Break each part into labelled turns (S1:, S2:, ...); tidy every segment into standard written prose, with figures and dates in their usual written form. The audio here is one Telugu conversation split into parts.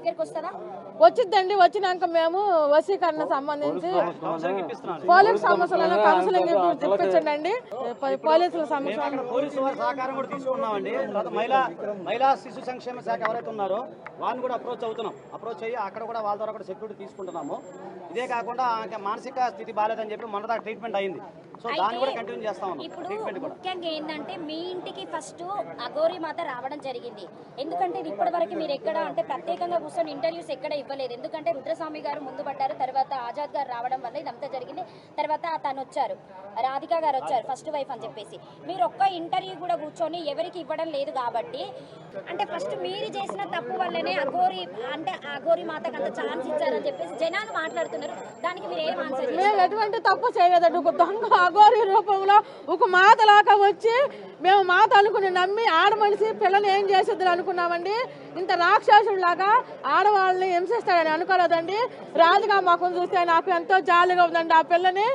S1: దగ్గరికి వస్తుందా?
S2: వచ్చిందండి. వచ్చినాక మేము వశీకరణ సంబంధించి పోలీసు సమస్యలను కౌన్సిలింగ్ ఇప్పించండి. పోలీసుల సమస్య
S3: పోలీసు వారి సహకారం కూడా తీసుకున్నామండి. మహిళా శిశు సంక్షేమ శాఖ ఎవరైతే ఉన్నారో వాళ్ళని కూడా అప్రోచ్ అయ్యి అక్కడ కూడా వాళ్ళ ద్వారా కూడా సెక్యూరిటీ తీసుకుంటున్నాము. ఇదే కాకుండా మానసిక స్థితి బాలేదని చెప్పి మొన్న దాకా ట్రీట్మెంట్ అయింది. సో దాన్ని కూడా కంటిన్యూ చేస్తా ఉన్నాం.
S1: ఇప్పుడు ముఖ్యంగా ఏంటంటే మీ ఇంటికి ఫస్ట్ అఘోరి మాత రావడం జరిగింది. ఎందుకంటే ఇప్పటి వరకు మీరు ఎక్కడ అంటే ప్రత్యేకంగా కూర్చొని ఇంటర్వ్యూస్ ఎక్కడ ఇవ్వలేదు. ఎందుకంటే రుద్రస్వామి గారు ముందు పడ్డారు, తర్వాత ఆజాద్ గారు రావడం వల్ల ఇదంతా జరిగింది. తర్వాత తను వచ్చారు, రాధిక గారు వచ్చారు ఫస్ట్ వైఫ్ అని చెప్పేసి. మీరు ఒక్క ఇంటర్వ్యూ కూడా కూర్చొని ఎవరికి ఇవ్వడం లేదు కాబట్టి అంటే ఫస్ట్ మీరు చేసిన తప్పు వల్లనే అఘోరి మాతకు అంత ఛాన్స్ ఇచ్చారని చెప్పేసి జనాలు మాట్లాడుతున్నారు. దానికి మీరు ఏం ఆన్సర్?
S2: మేము ఎటువంటి తప్పు చేయలేదండి. ఒక దొంగ అఘోరి రూపంలో ఒక మాతలాగా వచ్చి మేము మాత అనుకుని నమ్మి ఆడమనిషి పిల్లని ఏం చేసేది అనుకున్నామండి. ఇంత రాక్షసుడిలాగా ఆడవాళ్ళని హింసిస్తాడని అనుకోలేదండి. రాజుగా మాకు చూస్తే నాకు ఎంతో జాలిగా ఉందండి. ఆ పిల్లని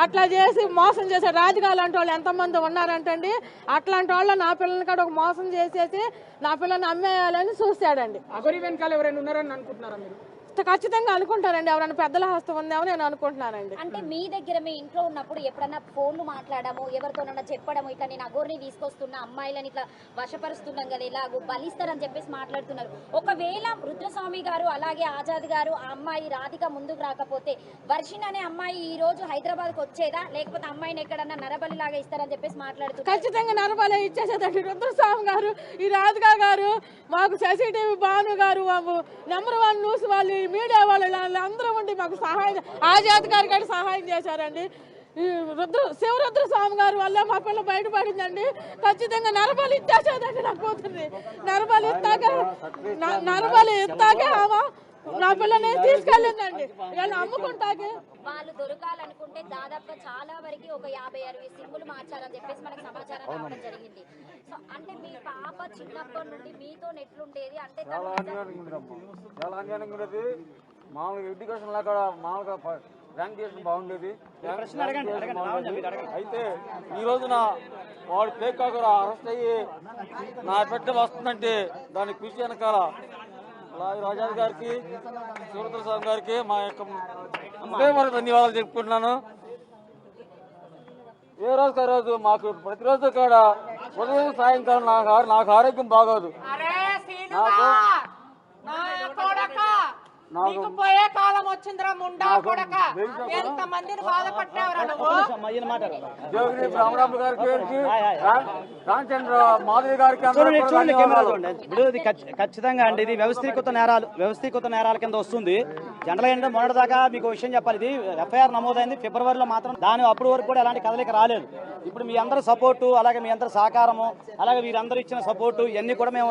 S2: అట్లా చేసి మోసం చేశాడు. రాజుగా లాంటి వాళ్ళు ఎంతమంది ఉన్నారంటండి. అట్లాంటి వాళ్ళు నా పిల్లల్ని కూడా ఒక మోసం చేసేసి నా పిల్లని అమ్మేయాలని చూస్తాడండి.
S4: అఘోరి వెనకాల ఎవరైనా ఉన్నారని అనుకుంటున్నారా మీరు?
S2: ఖచ్చితంగా అనుకుంటారండి. ఎవరైనా పెద్దల హస్తం ఉందేమో నేను అనుకుంటున్నానండి.
S1: అంటే మీ దగ్గర మీ ఇంట్లో ఉన్నప్పుడు ఎప్పుడన్నా ఫోన్లు మాట్లాడము, ఎవరితోనన్నా చెప్పడము, ఇట్లా నేను అఘోరిని తీసుకొస్తున్నా, అమ్మాయిలని ఇట్లా వశపరుస్తున్నాం కదా, ఇలాగ బలిస్తారని చెప్పేసి మాట్లాడుతున్నారు. ఒకవేళ రుద్రస్వామి గారు అలాగే ఆజాద్ గారు ఆ అమ్మాయి రాధిక ముందుకు రాకపోతే వర్షిణి అనే అమ్మాయి ఈ రోజు హైదరాబాద్కి వచ్చేదా, లేకపోతే అమ్మాయిని ఎక్కడన్నా నరబలి లాగా ఇస్తారని చెప్పేసి మాట్లాడుతున్నారు.
S2: ఖచ్చితంగా నరబలి ఇచ్చేసేదండి రుద్రస్వామి గారు, ఈ రాధిక గారు, మాకు CCTV భాను గారు, నంబర్ 1 న్యూస్ వాళ్ళు, మీడియా వాళ్ళు అందరూ ఉండి మాకు సహాయం, ఆజాద్ గారు కూడా సహాయం చేశారండి. శివరుద్ర స్వామి గారి వల్ల మా పిల్ల బయటపడిందండి. ఖచ్చితంగా నరబలి ఇచ్చేసేదండి. నా కూతుర్ని నరబలి ఇస్తాకే నా పిల్లని తీసుకెళ్ళిందండి. ఇలా అమ్ముకుంటాకే
S1: వాళ్ళు దొరకాలనుకుంటే దాదాపుగా చాలా వరకు ఒక 50-60 సిమ్ములు మార్చాలని చెప్పేసి మనకు సమాచారం రావడం జరిగింది. సో అంటే మీ పాప చిన్నప్పటి నుండి మీతో ఎట్లుండేది అంటే
S5: చాలా అన్యాయంగా ఉండేది. మామూలుగా ఎడ్యుకేషన్ లాగా మామూలుగా ర్యాంక్ చేసిన బాగుండేది. అయితే ఈ రోజున వాడు పేకాకు అరెస్ట్ అయ్యి నా పెట్ట వస్తుందంటే దాని కృషి వెనకాల రాజాది గారికి, శివరుద్ర స్వామి గారికి మా యొక్క ధన్యవాదాలు చెప్పుకుంటున్నాను. ఏ రోజుకి ఆ రోజు మాకు ప్రతిరోజు కూడా ఉదయం సాయంకాలం నాకు ఆరోగ్యం బాగోదు.
S6: నీకు పోయే కాలం వచ్చిందిరా ముండా కొడక, ఎంత మందిని బాధపట్టావురా నువ్వు.
S5: జోగిని రామరాములు గారికి, రామచంద్ర మాధవి గారికి
S3: ఇప్పుడు ఖచ్చితంగా అండి ఇది వ్యవస్థీకృత నేరాల కింద వస్తుంది. జనరల్ ఏంటంటే మొన్నటిదాకా మీకు విషయం చెప్పాలి, ఇది FIR నమోదైంది ఫిబ్రవరిలో మాత్రం. అప్పుడు వరకు కూడా ఎలాంటి కదలిక రాలేదు. ఇప్పుడు మీ అందరి సపోర్టు, అలాగే మీ అందరి సహకారము, అలాగే వీరందరూ ఇచ్చిన సపోర్టు, ఇవన్నీ కూడా మేము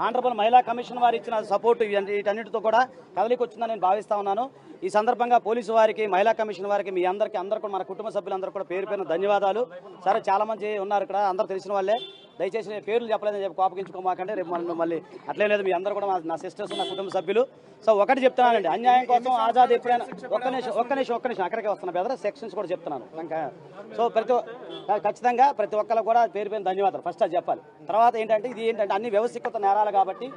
S3: ఆనరబుల్ మహిళా కమిషన్ వారు ఇచ్చిన సపోర్టు, వీటన్నిటితో కూడా కదలిక వచ్చిందని నేను భావిస్తా ఉన్నాను. ఈ సందర్భంగా పోలీసు వారికి, మహిళా కమిషన్ వారికి, మీ అందరికీ కూడా మన కుటుంబ సభ్యులందరూ కూడా పేరు పేరున ధన్యవాదాలు. సరే, చాలా మంది ఉన్నారు ఇక్కడ, అందరూ తెలిసిన వాళ్ళే. దయచేసి పేర్లు చెప్పలేదని చెప్పి కోపగించుకోమాకండి. రేపు మళ్ళీ అట్లే లేదు, మీ అందరూ కూడా నా సిస్టర్స్, నా కుటుంబ సభ్యులు. సో ఒకటి చెప్తున్నానండి, అన్యాయం కోసం ఆజాద్ ఎప్పుడైనా ఒక్క నిమిషం అక్కడికే వస్తున్నా బెదర్, సెక్షన్స్ కూడా చెప్తున్నాను. సో ఖచ్చితంగా ప్రతి ఒక్కరు కూడా పేరు పేరు ధన్యవాదాలు ఫస్ట్ అది చెప్పాలి. తర్వాత ఏంటంటే ఇది ఏంటంటే అన్ని వ్యవస్థీకృత నేరాలు కాబట్టి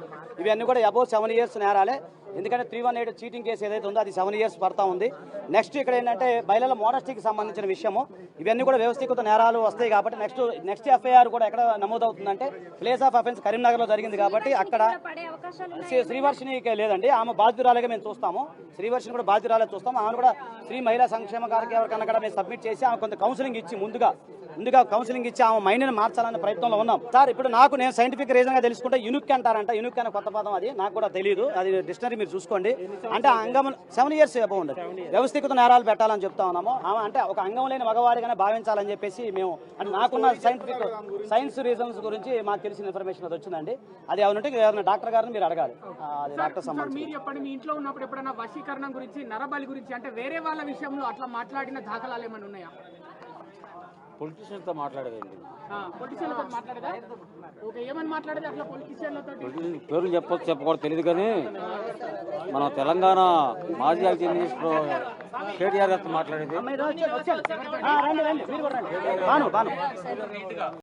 S3: ఇవన్నీ కూడా అబౌవ్ 7 years నేరాలే. ఎందుకంటే 318 చీటింగ్ కేసు ఏదైతే ఉందో అది 7 years పడతా ఉంది. నెక్స్ట్ ఇక్కడ ఏంటంటే బయలుల మోడస్టీకి సంబంధించిన విషయము, ఇవన్నీ కూడా వ్యవస్థీకృత నేరాలు వస్తాయి కాబట్టి నెక్స్ట్ FIR కూడా ఎక్కడ నమోదవుతుందంటే ప్లేస్ ఆఫ్ అఫెన్స్ కరీంనగర్లో జరిగింది కాబట్టి అక్కడ శ్రీవర్షినికి లేదండి, ఆమె బాధితురాలుగా మేము చూస్తాము. శ్రీవర్షిని కూడా బాధితురాలుగా చూస్తాము. ఆమెను కూడా శ్రీ మహిళా సంక్షేమ కార్యక్రమం ఎవరికన్నా కూడా మేము సబ్మిట్ చేసి ఆమె కొంత కౌన్సిలింగ్ ఇచ్చి ముందుగా కౌన్సిలింగ్ ఇచ్చి ఆమె మైండ్ని మార్చాలనే ప్రయత్నంలో ఉన్నాం. సార్ ఇప్పుడు నేను సైంటిఫిక్ రీజన్గా తెలుసుకుంటే యునిక్ అంటారంట. యునిక్ అనే కొత్త పదం, అది నాకు కూడా తెలియదు, అది డిక్షనరీ మీరు చూసుకోండి. అంటే అంగం 7 years అబౌవ్ ఉండదు. వ్యవస్థీకృత నేరాలు పెట్టాలని చెప్తా ఉన్నాము. అంటే ఒక అంగం లేని మగవాడిగానే భావించాలని చెప్పేసి మేము, అంటే నాకున్న సైన్స్ రీజన్స్ గురించి మాకు తెలిసిన ఇన్ఫర్మేషన్ అది వచ్చిందండి. అది ఏమంటే ఎవరైనా డాక్టర్ గారిని మీరు అడగాలి. అది డాక్టర్ సంబంధించి.
S4: మీరు చెప్పండి, మీ ఇంట్లో ఉన్నప్పుడు ఎప్పుడైనా వశీకరణం గురించి, నరబలి గురించి, అంటే వేరే వాళ్ళ విషయంలో అట్లా మాట్లాడిన దాఖలాలు ఏమైనా ఉన్నాయా?
S5: పొలిటీషియన్తో మాట్లాడేదండి.
S4: పొలిటీషియన్లతో మాట్లాడేదా? ఓకే, ఏమని మాట్లాడేది అట్లా పొలిటీషియన్లతో?
S5: పేరు చెప్పకూడదు తెలియదు కానీ మన తెలంగాణ మాజీ చీఫ్ మినిస్టర్ KTR గారితో మాట్లాడేది.